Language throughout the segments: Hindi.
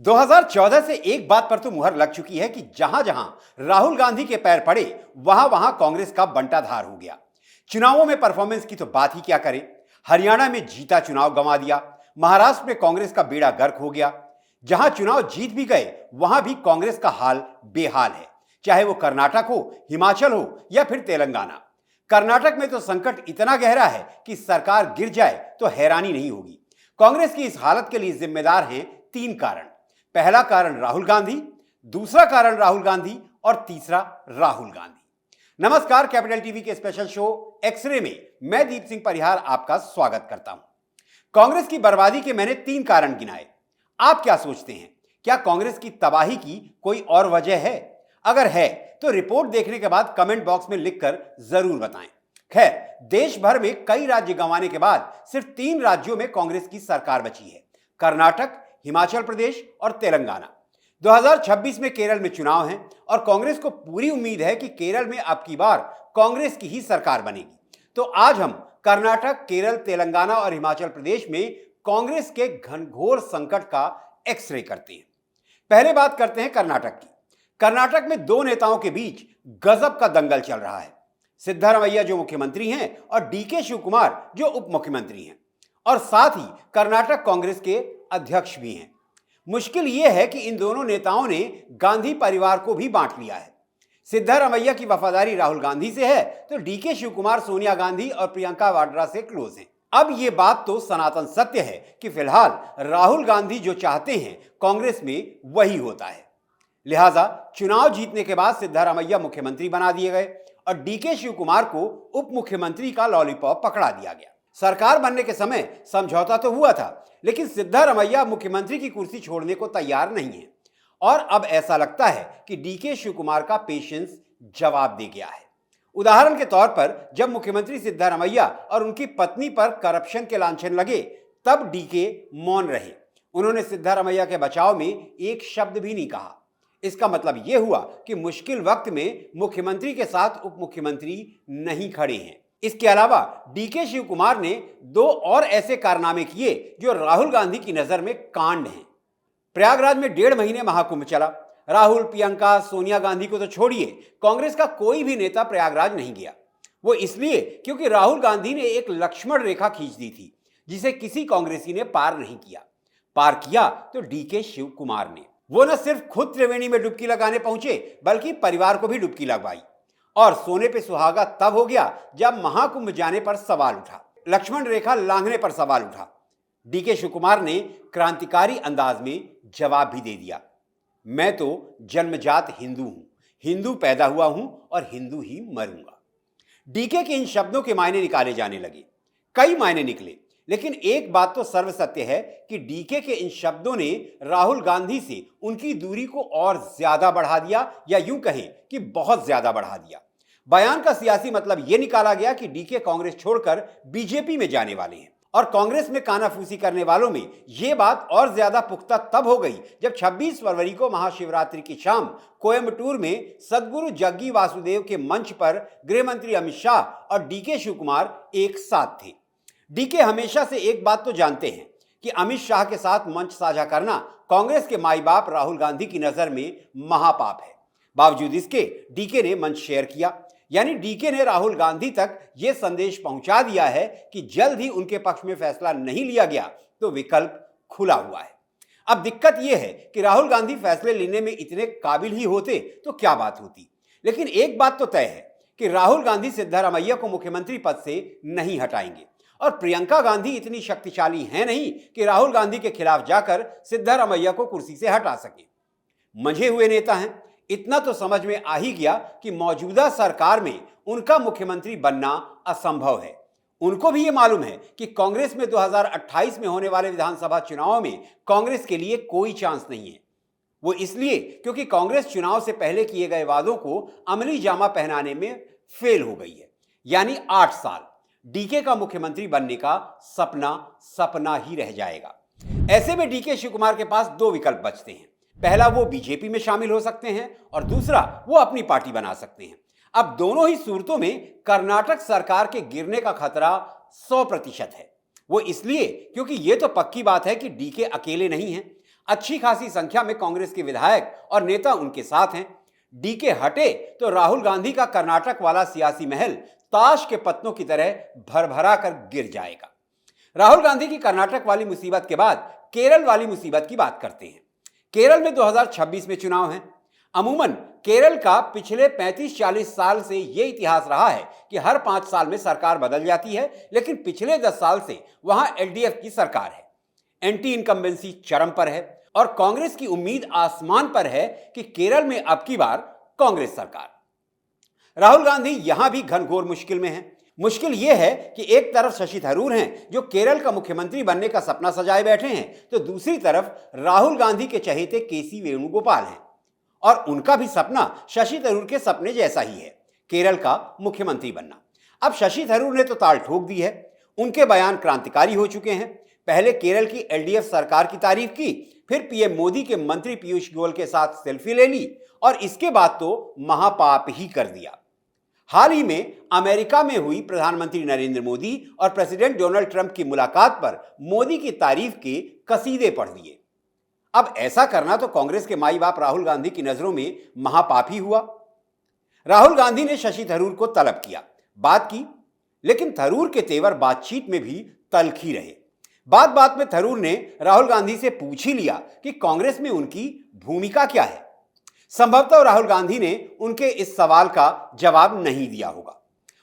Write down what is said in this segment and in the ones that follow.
2014 से एक बात पर तो मुहर लग चुकी है कि जहां जहां राहुल गांधी के पैर पड़े वहां वहां कांग्रेस का बंटाधार हो गया। चुनावों में परफॉर्मेंस की तो बात ही क्या करें। हरियाणा में जीता चुनाव गंवा दिया, महाराष्ट्र में कांग्रेस का बेड़ा गर्क हो गया। जहां चुनाव जीत भी गए वहां भी कांग्रेस का हाल बेहाल है, चाहे वो कर्नाटक हो, हिमाचल हो या फिर तेलंगाना। कर्नाटक में तो संकट इतना गहरा है कि सरकार गिर जाए तो हैरानी नहीं होगी। कांग्रेस की इस हालत के लिए जिम्मेदार हैं तीन कारण। पहला कारण राहुल गांधी, दूसरा कारण राहुल गांधी और तीसरा राहुल गांधी। नमस्कार, कैपिटल टीवी के स्पेशल शो एक्सरे में मैं दीप सिंह परिहार आपका स्वागत करता हूं। कांग्रेस की बर्बादी के मैंने तीन कारण गिनाए। आप क्या सोचते हैं, क्या कांग्रेस की तबाही की कोई और वजह है? अगर है तो रिपोर्ट देखने के बाद कमेंट बॉक्स में लिखकर जरूर बताएं। खैर, देश भर में कई राज्य गंवाने के बाद सिर्फ 3 राज्यों में कांग्रेस की सरकार बची है, कर्नाटक, हिमाचल प्रदेश और तेलंगाना। 2026 में केरल में चुनाव हैं और कांग्रेस को पूरी उम्मीद है कि केरल में अब की बार कांग्रेस की ही सरकार बनेगी। तो आज हम कर्नाटक, केरल, तेलंगाना और हिमाचल प्रदेश में कांग्रेस के घनघोर संकट का एक्सरे करते हैं। पहले बात करते हैं कर्नाटक की। कर्नाटक में 2 नेताओं के बीच गजब का दंगल चल रहा है। सिद्धारमैया जो मुख्यमंत्री हैं और डीके शिवकुमार जो उप मुख्यमंत्री हैं, और साथ ही कर्नाटक कांग्रेस के अध्यक्ष भी हैं। मुश्किल यह है कि इन दोनों नेताओं ने गांधी परिवार को भी बांट लिया है। सिद्धारमैया की वफादारी राहुल गांधी से है तो डीके शिवकुमार सोनिया गांधी और प्रियंका वाड्रा से क्लोज हैं। अब यह बात तो सनातन सत्य है कि फिलहाल राहुल गांधी जो चाहते हैं कांग्रेस में वही होता है। लिहाजा चुनाव जीतने के बाद सिद्धारमैया मुख्यमंत्री बना दिए गए और डीके शिवकुमार को उप मुख्यमंत्री का लॉलीपॉप पकड़ा दिया गया। सरकार बनने के समय समझौता तो हुआ था, लेकिन सिद्धारमैया मुख्यमंत्री की कुर्सी छोड़ने को तैयार नहीं है और अब ऐसा लगता है कि डीके शिवकुमार का पेशेंस जवाब दे गया है। उदाहरण के तौर पर जब मुख्यमंत्री सिद्धारमैया और उनकी पत्नी पर करप्शन के लांछन लगे तब डीके मौन रहे। उन्होंने सिद्धारमैया के बचाव में एक शब्द भी नहीं कहा। इसका मतलब यह हुआ कि मुश्किल वक्त में मुख्यमंत्री के साथ उप मुख्यमंत्री नहीं खड़े हैं। इसके अलावा डीके शिवकुमार ने 2 और ऐसे कारनामे किए जो राहुल गांधी की नजर में कांड हैं। प्रयागराज में 1.5 महीने महाकुंभ चला। राहुल, प्रियंका, सोनिया गांधी को तो छोड़िए, कांग्रेस का कोई भी नेता प्रयागराज नहीं गया। वो इसलिए क्योंकि राहुल गांधी ने एक लक्ष्मण रेखा खींच दी थी जिसे किसी कांग्रेसी ने पार नहीं किया। पार किया तो डीके शिवकुमार ने। वो न सिर्फ खुद त्रिवेणी में डुबकी लगाने पहुंचे बल्कि परिवार को भी डुबकी लगवाई। और सोने पे सुहागा तब हो गया जब महाकुंभ जाने पर सवाल उठा, लक्ष्मण रेखा लांघने पर सवाल उठा। डीके शिवकुमार ने क्रांतिकारी अंदाज में जवाब भी दे दिया, मैं तो जन्मजात हिंदू हूं, हिंदू पैदा हुआ हूं और हिंदू ही मरूंगा। डीके के इन शब्दों के मायने निकाले जाने लगे। कई मायने निकले, लेकिन एक बात तो सर्वसत्य है कि डीके के इन शब्दों ने राहुल गांधी से उनकी दूरी को और ज्यादा बढ़ा दिया, या यूं कहें कि बहुत ज्यादा बढ़ा दिया। बयान का सियासी मतलब यह निकाला गया कि डीके कांग्रेस छोड़कर बीजेपी में जाने वाले हैं और कांग्रेस में कानाफूसी करने वालों में यह बात और ज्यादा पुख्ता तब हो गई जब 26 फरवरी को महाशिवरात्रि की शाम कोयम्बटूर में सदगुरु जग्गी वासुदेव के मंच पर गृह मंत्री अमित शाह और डीके शिवकुमार एक साथ थे। डीके हमेशा से एक बात तो जानते हैं कि अमित शाह के साथ मंच साझा करना कांग्रेस के माई बाप राहुल गांधी की नजर में महापाप है। बावजूद इसके डीके ने मंच शेयर किया, यानी डीके ने राहुल गांधी तक यह संदेश पहुंचा दिया है कि जल्द ही उनके पक्ष में फैसला नहीं लिया गया तो विकल्प खुला हुआ है। अब दिक्कत यह है कि राहुल गांधी फैसले लेने में इतने काबिल ही होते तो क्या बात होती, लेकिन एक बात तो तय है कि राहुल गांधी सिद्धारमैया को मुख्यमंत्री पद से नहीं हटाएंगे और प्रियंका गांधी इतनी शक्तिशाली हैं नहीं कि राहुल गांधी के खिलाफ जाकर सिद्धारमैया को कुर्सी से हटा सके। मंझे हुए नेता हैं, इतना तो समझ में आ ही गया कि मौजूदा सरकार में उनका मुख्यमंत्री बनना असंभव है। उनको भी यह मालूम है कि कांग्रेस में 2028 में होने वाले विधानसभा चुनाव में कांग्रेस के लिए कोई चांस नहीं है। वो इसलिए क्योंकि कांग्रेस चुनाव से पहले किए गए वादों को अमली जामा पहनाने में फेल हो गई है। यानी 8 साल डीके का मुख्यमंत्री बनने का सपना ही रह जाएगा। ऐसे में डीके शिवकुमार के पास 2 विकल्प बचते हैं। पहला, वो बीजेपी में शामिल हो सकते हैं और दूसरा, वो अपनी पार्टी बना सकते हैं। अब दोनों ही सूरतों में कर्नाटक सरकार के गिरने का खतरा 100% है। वो इसलिए क्योंकि ये तो पक्की बात है कि डीके अकेले नहीं हैं। अच्छी खासी संख्या में कांग्रेस के विधायक और नेता उनके साथ हैं। डीके हटे तो राहुल गांधी का कर्नाटक वाला सियासी महल ताश के पत्तों की तरह भरभरा कर गिर जाएगा। राहुल गांधी की कर्नाटक वाली मुसीबत के बाद केरल वाली मुसीबत की बात करते हैं। केरल में 2026 में चुनाव हैं। अमूमन केरल का पिछले 35-40 साल से यह इतिहास रहा है कि हर 5 साल में सरकार बदल जाती है, लेकिन पिछले 10 साल से वहां एलडीएफ की सरकार है। एंटी इनकम्बेंसी चरम पर है और कांग्रेस की उम्मीद आसमान पर है कि केरल में अब की बार कांग्रेस सरकार। राहुल गांधी यहां भी घनघोर मुश्किल में हैं। मुश्किल यह है कि एक तरफ शशि थरूर हैं जो केरल का मुख्यमंत्री बनने का सपना सजाए बैठे हैं, तो दूसरी तरफ राहुल गांधी के चहेते केसी वेणुगोपाल हैं और उनका भी सपना शशि थरूर के सपने जैसा ही है, केरल का मुख्यमंत्री बनना। अब शशि थरूर ने तो ताल ठोक दी है। उनके बयान क्रांतिकारी हो चुके हैं। पहले केरल की एलडीएफ सरकार की तारीफ की, फिर पीएम मोदी के मंत्री पीयूष गोयल के साथ सेल्फी ले ली और इसके बाद तो महापाप ही कर दिया। हाल ही में अमेरिका में हुई प्रधानमंत्री नरेंद्र मोदी और प्रेसिडेंट डोनाल्ड ट्रंप की मुलाकात पर मोदी की तारीफ के कसीदे पढ़ दिए। अब ऐसा करना तो कांग्रेस के माई बाप राहुल गांधी की नजरों में महापाप ही हुआ। राहुल गांधी ने शशि थरूर को तलब किया, बात की, लेकिन थरूर के तेवर बातचीत में भी तलखी रहे। बात बात में थरूर ने राहुल गांधी से पूछ ही लिया कि कांग्रेस में उनकी भूमिका क्या है। संभवतः राहुल गांधी ने उनके इस सवाल का जवाब नहीं दिया होगा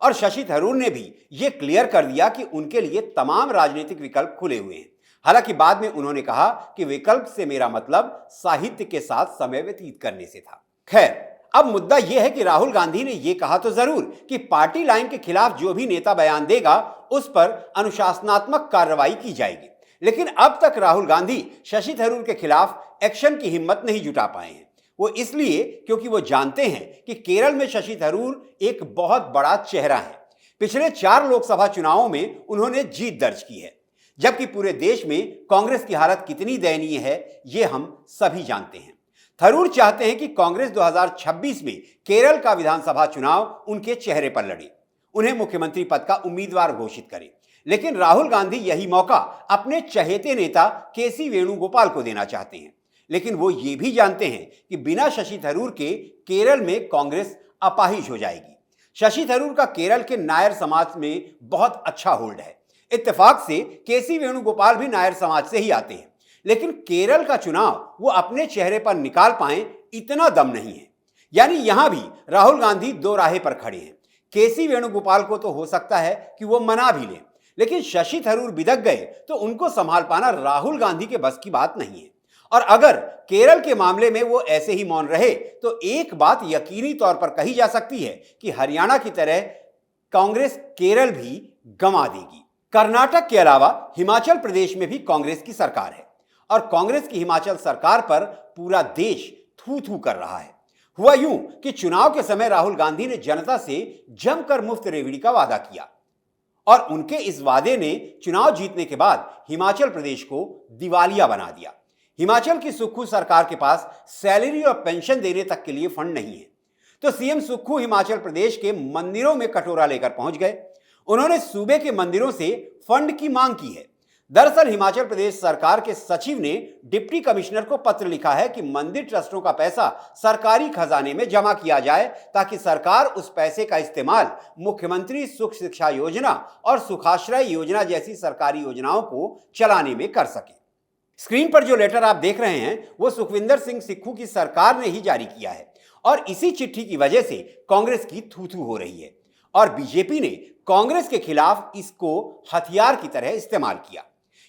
और शशि थरूर ने भी यह क्लियर कर दिया कि उनके लिए तमाम राजनीतिक विकल्प खुले हुए हैं। हालांकि बाद में उन्होंने कहा कि विकल्प से मेरा मतलब साहित्य के साथ समय व्यतीत करने से था। खैर, अब मुद्दा यह है कि राहुल गांधी ने यह कहा तो जरूर कि पार्टी लाइन के खिलाफ जो भी नेता बयान देगा उस पर अनुशासनात्मक कार्रवाई की जाएगी, लेकिन अब तक राहुल गांधी शशि थरूर के खिलाफ एक्शन की हिम्मत नहीं जुटा पाए हैं। वो इसलिए क्योंकि वो जानते हैं कि केरल में शशि थरूर एक बहुत बड़ा चेहरा है। पिछले 4 लोकसभा चुनावों में उन्होंने जीत दर्ज की है, जबकि पूरे देश में कांग्रेस की हालत कितनी दयनीय है ये हम सभी जानते हैं। थरूर चाहते हैं कि कांग्रेस 2026 में केरल का विधानसभा चुनाव उनके चेहरे पर लड़े, उन्हें मुख्यमंत्री पद का उम्मीदवार घोषित करे, लेकिन राहुल गांधी यही मौका अपने चहेते नेता केसी वेणुगोपाल को देना चाहते हैं। लेकिन वो ये भी जानते हैं कि बिना शशि थरूर के केरल में कांग्रेस अपाहिज हो जाएगी। शशि थरूर का केरल के नायर समाज में बहुत अच्छा होल्ड है। इत्तेफाक से केसी वेणुगोपाल भी नायर समाज से ही आते हैं, लेकिन केरल का चुनाव वो अपने चेहरे पर निकाल पाए इतना दम नहीं है। यानी यहां भी राहुल गांधी दो राहे पर खड़े हैं। केसी वेणुगोपाल को तो हो सकता है कि वो मना भी लें, लेकिन शशि थरूर बिदक गए तो उनको संभाल पाना राहुल गांधी के बस की बात नहीं है। और अगर केरल के मामले में वो ऐसे ही मौन रहे तो एक बात यकीनी तौर पर कही जा सकती है कि हरियाणा की तरह कांग्रेस केरल भी गंवा देगी। कर्नाटक के अलावा हिमाचल प्रदेश में भी कांग्रेस की सरकार है और कांग्रेस की हिमाचल सरकार पर पूरा देश थू थू कर रहा है। हुआ यूं कि चुनाव के समय राहुल गांधी ने जनता से जमकर मुफ्त रेवड़ी का वादा किया और उनके इस वादे ने चुनाव जीतने के बाद हिमाचल प्रदेश को दिवालिया बना दिया। हिमाचल की सुक्खू सरकार के पास सैलरी और पेंशन देने तक के लिए फंड नहीं है, तो सीएम सुक्खू हिमाचल प्रदेश के मंदिरों में कटोरा लेकर पहुंच गए। उन्होंने सूबे के मंदिरों से फंड की मांग की है। दरअसल हिमाचल प्रदेश सरकार के सचिव ने डिप्टी कमिश्नर को पत्र लिखा है कि मंदिर ट्रस्टों का पैसा सरकारी खजाने में जमा किया जाए ताकि सरकार उस पैसे का इस्तेमाल मुख्यमंत्री सुख शिक्षा योजना और सुखाश्रय योजना जैसी सरकारी योजनाओं को चलाने में कर सके। स्क्रीन पर जो लेटर आप देख रहे हैं वो सुखविंदर सिंह सिक्खू की सरकार ने ही जारी किया है और इसी चिट्ठी की वजह से कांग्रेस की थू-थू हो रही है और बीजेपी ने कांग्रेस के खिलाफ इसको हथियार की तरह इस्तेमाल किया।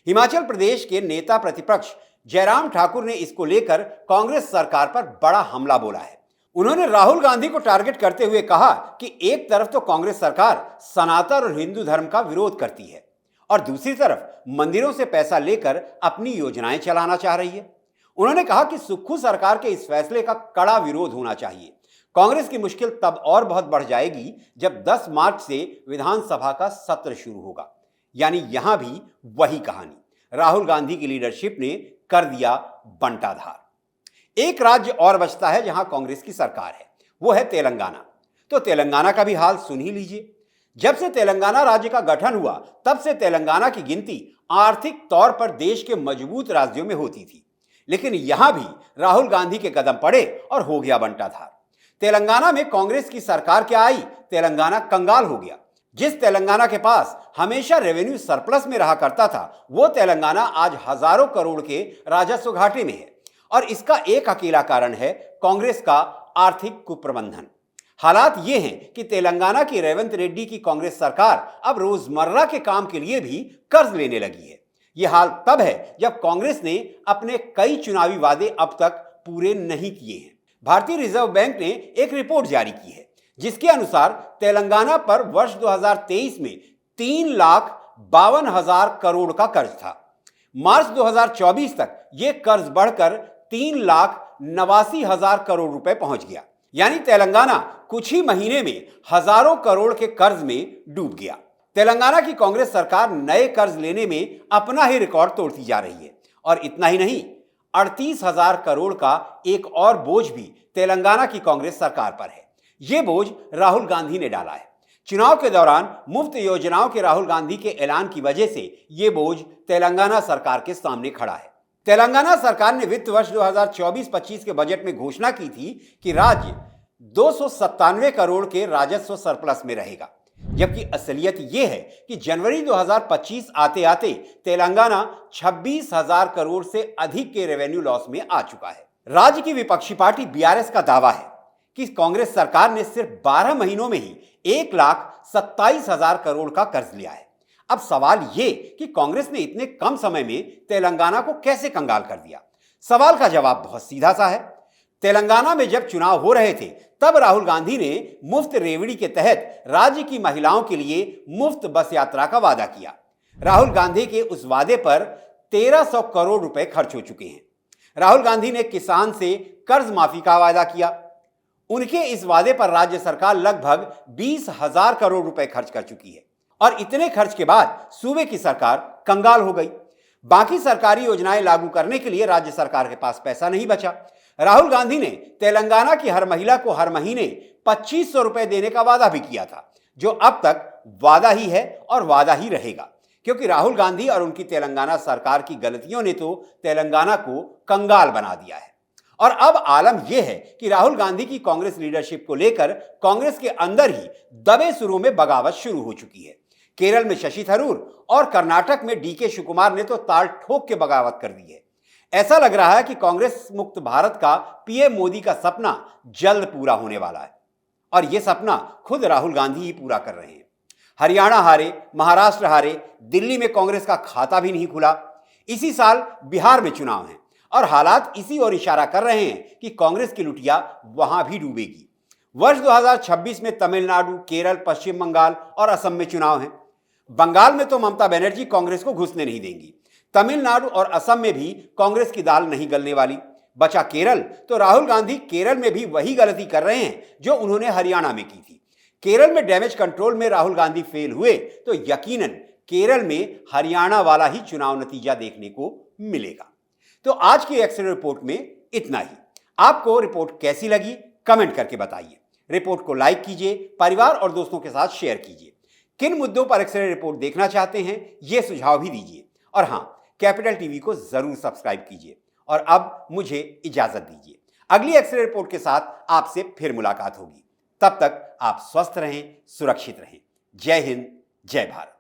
हिमाचल प्रदेश के नेता प्रतिपक्ष जयराम ठाकुर ने इसको लेकर कांग्रेस सरकार पर बड़ा हमला बोला है। उन्होंने राहुल गांधी को टारगेट करते हुए कहा कि एक तरफ तो कांग्रेस सरकार सनातन और हिंदू धर्म का विरोध करती है और दूसरी तरफ मंदिरों से पैसा लेकर अपनी योजनाएं चलाना चाह रही है। उन्होंने कहा कि सुक्खू सरकार के इस फैसले का कड़ा विरोध होना चाहिए। कांग्रेस की मुश्किल तब और बहुत बढ़ जाएगी जब 10 मार्च से विधानसभा का सत्र शुरू होगा। यानी यहां भी वही कहानी, राहुल गांधी की लीडरशिप ने कर दिया बंटाधार। एक राज्य और बचता है जहां कांग्रेस की सरकार है, वो है तेलंगाना। तो तेलंगाना का भी हाल सुन ही लीजिए। जब से तेलंगाना राज्य का गठन हुआ तब से तेलंगाना की गिनती आर्थिक तौर पर देश के मजबूत राज्यों में होती थी, लेकिन यहां भी राहुल गांधी के कदम पड़े और हो गया बंटाधार। तेलंगाना में कांग्रेस की सरकार क्या आई, तेलंगाना कंगाल हो गया। जिस तेलंगाना के पास हमेशा रेवेन्यू सरप्लस में रहा करता था, वो तेलंगाना आज हजारों करोड़ के राजस्व घाटे में है। और इसका एक अकेला कारण है कांग्रेस का आर्थिक कुप्रबंधन। हालात ये हैं कि तेलंगाना की रेवंत रेड्डी की कांग्रेस सरकार अब रोजमर्रा के काम के लिए भी कर्ज लेने लगी है। यह हाल तब है जब कांग्रेस ने अपने कई चुनावी वादे अब तक पूरे नहीं किए हैं। भारतीय रिजर्व बैंक ने एक रिपोर्ट जारी की है जिसके अनुसार तेलंगाना पर वर्ष 2023 में 3,52,000 करोड़ का कर्ज था। मार्च 2024 तक यह कर्ज बढ़कर 3,89,000 करोड़ रुपए पहुंच गया। यानी तेलंगाना कुछ ही महीने में हजारों करोड़ के कर्ज में डूब गया। तेलंगाना की कांग्रेस सरकार नए कर्ज लेने में अपना ही रिकॉर्ड तोड़ती जा रही है। और इतना ही नहीं, 38,000 करोड़ का एक और बोझ भी तेलंगाना की कांग्रेस सरकार पर है। यह बोझ राहुल गांधी ने डाला है। चुनाव के दौरान मुफ्त योजनाओं के राहुल गांधी के ऐलान की वजह से यह बोझ तेलंगाना सरकार के सामने खड़ा है। तेलंगाना सरकार ने वित्त वर्ष 2024-25 के बजट में घोषणा की थी कि राज्य 297 करोड़ के राजस्व सरप्लस में रहेगा, जबकि असलियत यह है कि जनवरी 2025 आते आते तेलंगाना 26,000 करोड़ से अधिक के रेवेन्यू लॉस में आ चुका है। राज्य की विपक्षी पार्टी बीआरएस का दावा है कि कांग्रेस सरकार ने सिर्फ 12 महीनों में ही 1,27,000 करोड़ का कर्ज लिया है। अब सवाल यह कि कांग्रेस ने इतने कम समय में तेलंगाना को कैसे कंगाल कर दिया। सवाल का जवाब बहुत सीधा सा है। तेलंगाना में जब चुनाव हो रहे थे तब राहुल गांधी ने मुफ्त रेवड़ी के तहत राज्य की महिलाओं के लिए मुफ्त बस यात्रा का वादा किया। राहुल गांधी के उस वादे पर 1,300 करोड़ रुपए खर्च हो चुके हैं। राहुल गांधी ने किसान से कर्ज माफी का वादा किया। उनके इस वादे पर राज्य सरकार लगभग 20,000 करोड़ रुपए खर्च कर चुकी है। और इतने खर्च के बाद सूबे की सरकार कंगाल हो गई। बाकी सरकारी योजनाएं लागू करने के लिए राज्य सरकार के पास पैसा नहीं बचा। राहुल गांधी ने तेलंगाना की हर महिला को हर महीने 2,500 रुपए देने का वादा भी किया था, जो अब तक वादा ही है और वादा ही रहेगा, क्योंकि राहुल गांधी और उनकी तेलंगाना सरकार की गलतियों ने तो तेलंगाना को कंगाल बना दिया है। और अब आलम यह है कि राहुल गांधी की कांग्रेस लीडरशिप को लेकर कांग्रेस के अंदर ही दबे सुरों में बगावत शुरू हो चुकी है। केरल में शशि थरूर और कर्नाटक में डीके शिवकुमार ने तो ताल ठोक के बगावत कर दी है। ऐसा लग रहा है कि कांग्रेस मुक्त भारत का पीएम मोदी का सपना जल्द पूरा होने वाला है। और यह सपना खुद राहुल गांधी ही पूरा कर रहे हैं। हरियाणा हारे, महाराष्ट्र हारे, दिल्ली में कांग्रेस का खाता भी नहीं खुला। इसी साल बिहार में चुनाव हैं और हालात इसी ओर इशारा कर रहे हैं कि कांग्रेस की लुटिया वहां भी डूबेगी। वर्ष 2026 में तमिलनाडु, केरल, पश्चिम बंगाल और असम में चुनाव हैं। बंगाल में तो ममता बनर्जी कांग्रेस को घुसने नहीं देंगी। तमिलनाडु और असम में भी कांग्रेस की दाल नहीं गलने वाली। बचा केरल, तो राहुल गांधी केरल में भी वही गलती कर रहे हैं जो उन्होंने हरियाणा में की थी। केरल में डैमेज कंट्रोल में राहुल गांधी फेल हुए तो यकीनन केरल में हरियाणा वाला ही चुनाव नतीजा देखने को मिलेगा। तो आज की एक्सरे रिपोर्ट में इतना ही। आपको रिपोर्ट कैसी लगी कमेंट करके बताइए। रिपोर्ट को लाइक कीजिए, परिवार और दोस्तों के साथ शेयर कीजिए। किन मुद्दों पर एक्सरे रिपोर्ट देखना चाहते हैं ये सुझाव भी दीजिए। और हां, कैपिटल टीवी को जरूर सब्सक्राइब कीजिए। और अब मुझे इजाजत दीजिए। अगली एक्सरे रिपोर्ट के साथ आपसे फिर मुलाकात होगी। तब तक आप स्वस्थ रहें, सुरक्षित रहें। जय हिंद, जय भारत।